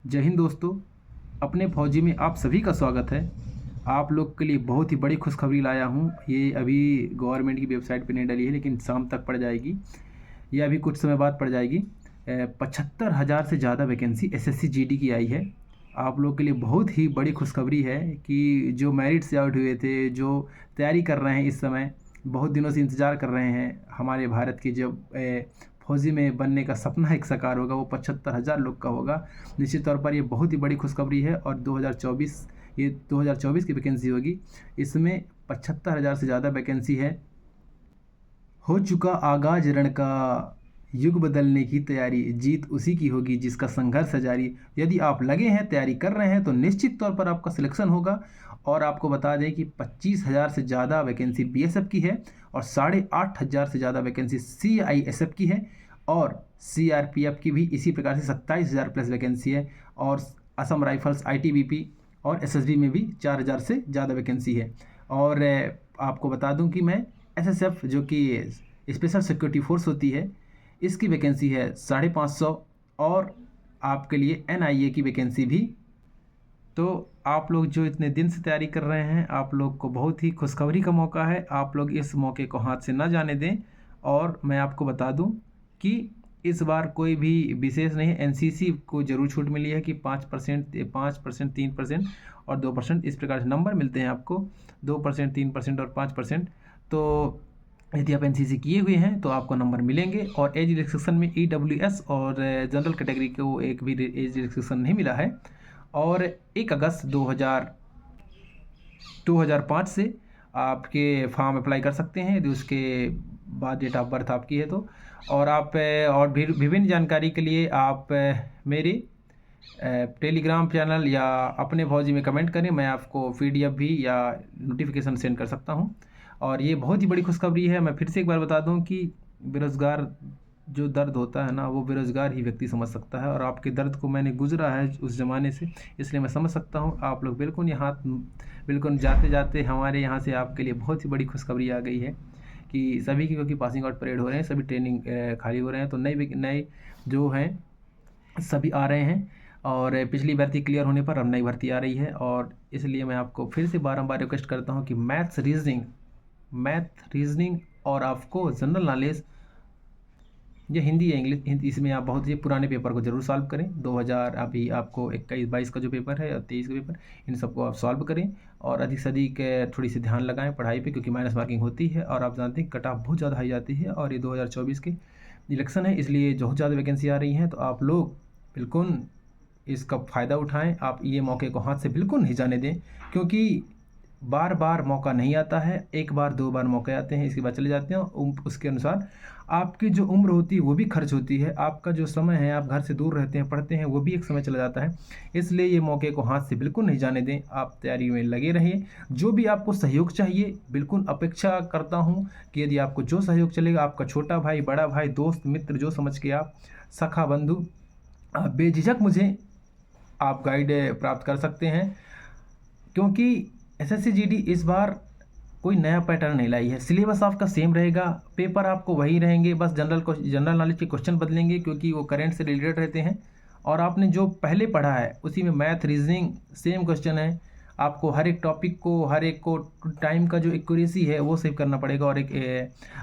जय हिंद दोस्तों। अपने फौजी में आप सभी का स्वागत है। आप लोग के लिए बहुत ही बड़ी खुशखबरी लाया हूँ। ये अभी गवर्नमेंट की वेबसाइट पे नहीं डली है, लेकिन शाम तक पड़ जाएगी। ये अभी कुछ समय बाद पड़ जाएगी। 75,000 से ज़्यादा वैकेंसी एसएससी जीडी की आई है। आप लोग के लिए बहुत ही बड़ी खुशखबरी है कि जो मेरिट से आउट हुए थे, जो तैयारी कर रहे हैं, इस समय बहुत दिनों से इंतज़ार कर रहे हैं, हमारे भारत की जब फौजी में बनने का सपना एक साकार होगा, वो 75,000 लोग का होगा। निश्चित तौर पर ये बहुत ही बड़ी खुशखबरी है। और 2024 की वैकेंसी होगी। इसमें 75,000 से ज़्यादा वैकेंसी है। हो चुका आगाज रण का, युग बदलने की तैयारी, जीत उसी की होगी जिसका संघर्ष है जारी। यदि आप लगे हैं, तैयारी कर रहे हैं, तो निश्चित तौर पर आपका सिलेक्शन होगा। और आपको बता दें कि 25,000 से ज़्यादा वैकेंसी बीएसएफ की है और 8,500 से ज़्यादा वैकेंसी सीआईएसएफ की है। और सीआरपीएफ की भी इसी प्रकार से 27,000 प्लस वैकेंसी है। और असम राइफल्स, आईटीबीपी और एसएसबी में भी 4,000 से ज़्यादा वैकेंसी है। और आपको बता दूं कि मैं एसएसएफ, जो कि स्पेशल सिक्योरिटी फोर्स होती है, इसकी वैकेंसी है 550। और आपके लिए एनआईए की वैकेंसी भी। तो आप लोग जो इतने दिन से तैयारी कर रहे हैं, आप लोग को बहुत ही खुशखबरी का मौका है। आप लोग इस मौके को हाथ से ना जाने दें। और मैं आपको बता दूं कि इस बार कोई भी विशेष नहीं है। एनसीसी को जरूर छूट मिली है कि 5%, 5%, 3% और 2%, इस प्रकार से नंबर मिलते हैं आपको। 2%, 3% और 5%। तो यदि आप एनसीसी किए हुए हैं तो आपको नंबर मिलेंगे। और एज रिस्ट्रिक्शन में ईडब्ल्यूएस और जनरल कैटेगरी को एक भी एज रिस्ट्रिक्शन नहीं मिला है। और 1 अगस्त 2005 से आपके फॉर्म अप्लाई कर सकते हैं, यदि उसके बाद डेट ऑफ बर्थ आपकी है तो। और आप और भी विभिन्न जानकारी के लिए आप मेरे टेलीग्राम चैनल या अपने फौजी में कमेंट करें। मैं आपको पीडीएफ भी या नोटिफिकेशन सेंड कर सकता हूं। और ये बहुत ही बड़ी खुशखबरी है। मैं फिर से एक बार बता दूं कि बेरोज़गार जो दर्द होता है ना, वो बेरोज़गार ही व्यक्ति समझ सकता है। और आपके दर्द को मैंने गुजरा है उस ज़माने से, इसलिए मैं समझ सकता हूँ। आप लोग बिल्कुल जाते जाते हमारे यहाँ से आपके लिए बहुत ही बड़ी खुशखबरी आ गई है कि सभी की, क्योंकि पासिंग आउट परेड हो रहे हैं, सभी ट्रेनिंग खाली हो रहे हैं, तो नए जो हैं सभी आ रहे हैं। और पिछली भर्ती क्लियर होने पर अब नई भर्ती आ रही है। और इसलिए मैं आपको फिर से बारंबार रिक्वेस्ट करता हूँ कि मैथ रीजनिंग और आपको जनरल नॉलेज, ये हिंदी या इंग्लिश, हिंदी, इसमें आप बहुत ही पुराने पेपर को जरूर सॉल्व करें। 2000 अभी आपको 21-22 का जो पेपर है और 23 का पेपर, इन सबको आप सॉल्व करें। और अधिक से अधिक थोड़ी सी ध्यान लगाएं पढ़ाई पे, क्योंकि माइनस मार्किंग होती है। और आप जानते हैं कट ऑफ बहुत ज़्यादा हाई जाती है। और ये 2024 के इलेक्शन है, इसलिए बहुत ज़्यादा वैकेंसी आ रही हैं। तो आप लोग बिल्कुल इसका फ़ायदा उठाएं। आप ये मौके को हाथ से बिल्कुल नहीं जाने दें, क्योंकि बार बार मौका नहीं आता है। एक बार 2 बार मौके आते हैं, इसके बाद चले जाते हैं। उसके अनुसार आपकी जो उम्र होती है वो भी खर्च होती है। आपका जो समय है, आप घर से दूर रहते हैं, पढ़ते हैं, वो भी एक समय चला जाता है। इसलिए ये मौके को हाथ से बिल्कुल नहीं जाने दें। आप तैयारी में लगे रहिए। जो भी आपको सहयोग चाहिए, बिल्कुल अपेक्षा करता हूँ कि यदि आपको जो सहयोग चलेगा, आपका छोटा भाई, बड़ा भाई, दोस्त, मित्र, जो समझ के आप, सखा, बंधु, आप बेझिझक मुझे आप गाइड प्राप्त कर सकते हैं। क्योंकि एसएससी जीडी इस बार कोई नया पैटर्न नहीं लाई है। सिलेबस आपका सेम रहेगा, पेपर आपको वही रहेंगे, बस जनरल नॉलेज के क्वेश्चन बदलेंगे, क्योंकि वो करंट से रिलेटेड रहते हैं। और आपने जो पहले पढ़ा है उसी में मैथ, रीजनिंग सेम क्वेश्चन है। आपको हर एक टॉपिक को, हर एक को टाइम का जो एक्यूरेसी है वो सेव करना पड़ेगा। और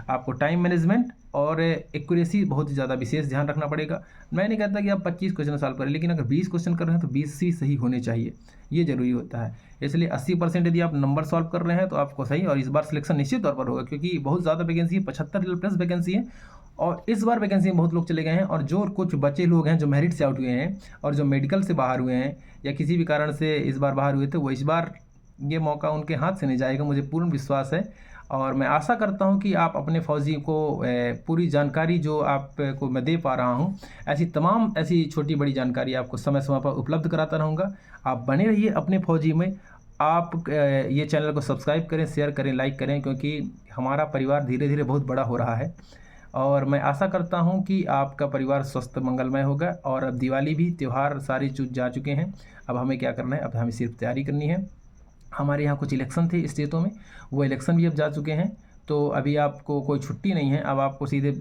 आपको टाइम मैनेजमेंट और एक्यूरेसी बहुत ज़्यादा विशेष ध्यान रखना पड़ेगा। मैं नहीं कहता कि आप 25 क्वेश्चन सॉल्व करें, लेकिन अगर 20 क्वेश्चन कर रहे हैं तो 20 ही सही होने चाहिए, ये ज़रूरी होता है। इसलिए 80% यदि आप नंबर सॉल्व कर रहे हैं तो आपको सही। और इस बार सिलेक्शन निश्चित तौर पर होगा, क्योंकि बहुत ज़्यादा वैकेंसी है, 75 प्लस वैकेंसी है। और इस बार वैकेंसी में बहुत लोग चले गए हैं। और जो कुछ बचे लोग हैं जो मेरिट से आउट हुए हैं और जो मेडिकल से बाहर हुए हैं या किसी भी कारण से इस बार बाहर हुए थे, वो इस बार ये मौका उनके हाथ से नहीं जाएगा, मुझे पूर्ण विश्वास है। और मैं आशा करता हूं कि आप अपने फौजी को पूरी जानकारी जो आपको मैं दे पा रहा हूं, ऐसी छोटी बड़ी जानकारी आपको समय समय पर उपलब्ध कराता रहूँगा। आप बने रहिए अपने फौजी में। आप ये चैनल को सब्सक्राइब करें, शेयर करें, लाइक करें, क्योंकि हमारा परिवार धीरे धीरे बहुत बड़ा हो रहा है। और मैं आशा करता हूं कि आपका परिवार स्वस्थ मंगलमय होगा। और अब दिवाली भी, त्यौहार सारे जा चुके हैं। अब हमें क्या करना है, अब हमें सिर्फ तैयारी करनी है। हमारे यहाँ कुछ इलेक्शन थे स्टेटों में, वो इलेक्शन भी अब जा चुके हैं। तो अभी आपको कोई छुट्टी नहीं है, अब आपको सीधे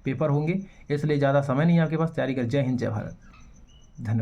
पेपर होंगे, इसलिए ज़्यादा समय नहीं है आपके पास। तैयारी कर। जय हिंद, जय भारत, धन्यवाद।